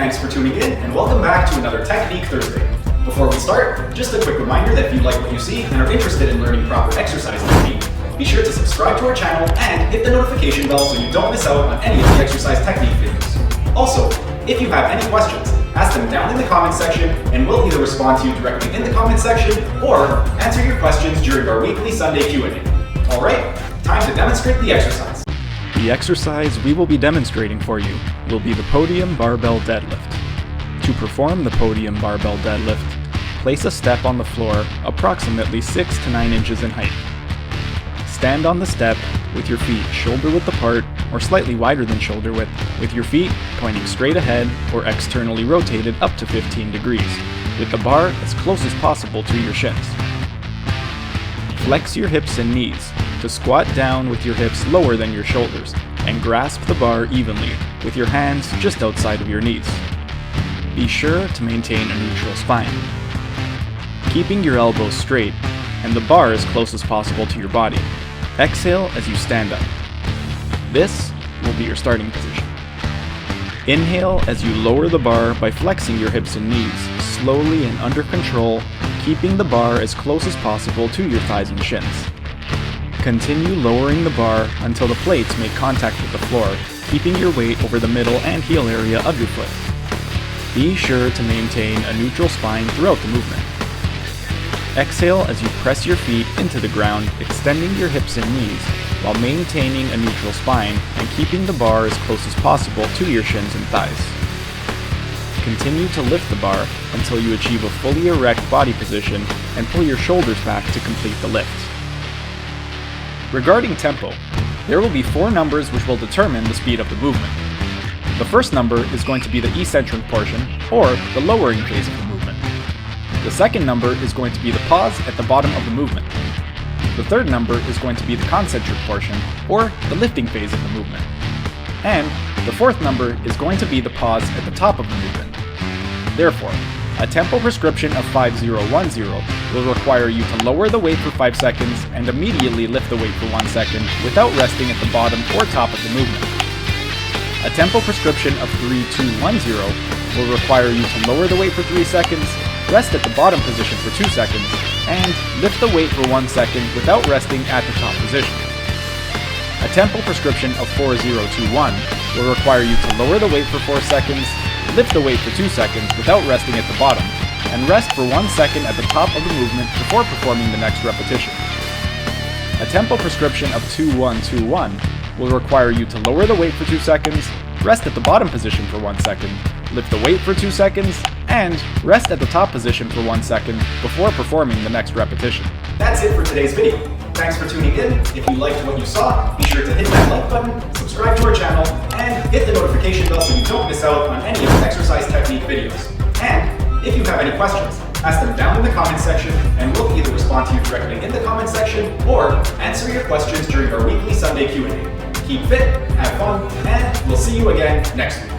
Thanks for tuning in, and welcome back to another Technique Thursday. Before we start, just a quick reminder that if you like what you see and are interested in learning proper exercise technique, be sure to subscribe to our channel and hit the notification bell so you don't miss out on any of the exercise technique videos. Also, if you have any questions, ask them down in the comments section and we'll either respond to you directly in the comments section or answer your questions during our weekly Sunday Q&A. Alright, time to demonstrate the exercise. The exercise we will be demonstrating for you will be the Podium Barbell Deadlift. To perform the Podium Barbell Deadlift, place a step on the floor approximately 6 to 9 inches in height. Stand on the step with your feet shoulder width apart or slightly wider than shoulder width, with your feet pointing straight ahead or externally rotated up to 15 degrees, with the bar as close as possible to your shins. Flex your hips and knees to squat down with your hips lower than your shoulders and grasp the bar evenly with your hands just outside of your knees. Be sure to maintain a neutral spine, keeping your elbows straight and the bar as close as possible to your body. Exhale as you stand up. This will be your starting position. Inhale as you lower the bar by flexing your hips and knees, slowly and under control, keeping the bar as close as possible to your thighs and shins. Continue lowering the bar until the plates make contact with the floor, keeping your weight over the middle and heel area of your foot. Be sure to maintain a neutral spine throughout the movement. Exhale as you press your feet into the ground, extending your hips and knees while maintaining a neutral spine and keeping the bar as close as possible to your shins and thighs. Continue to lift the bar until you achieve a fully erect body position and pull your shoulders back to complete the lift. Regarding tempo, there will be 4 numbers which will determine the speed of the movement. The first number is going to be the eccentric portion, or the lowering phase of the movement. The second number is going to be the pause at the bottom of the movement. The third number is going to be the concentric portion, or the lifting phase of the movement. And the fourth number is going to be the pause at the top of the movement. Therefore, a tempo prescription of 5010 will require you to lower the weight for 5 seconds and immediately lift the weight for 1 second without resting at the bottom or top of the movement. A tempo prescription of 3210 will require you to lower the weight for 3 seconds, rest at the bottom position for 2 seconds, and lift the weight for 1 second without resting at the top position. A tempo prescription of 4021 will require you to lower the weight for 4 seconds, lift the weight for 2 seconds without resting at the bottom, and rest for 1 second at the top of the movement before performing the next repetition. A tempo prescription of 2121 will require you to lower the weight for 2 seconds, rest at the bottom position for 1 second, lift the weight for 2 seconds, and rest at the top position for 1 second before performing the next repetition. That's it for today's video. Thanks for tuning in. If you liked what you saw, be sure to hit that like button, subscribe to our channel, and hit the notification bell so you don't miss out on any of the exercise technique videos. And if you have any questions, ask them down in the comments section and we'll either respond to you directly in the comments section or answer your questions during our weekly Sunday Q&A. Keep fit, have fun, and we'll see you again next week.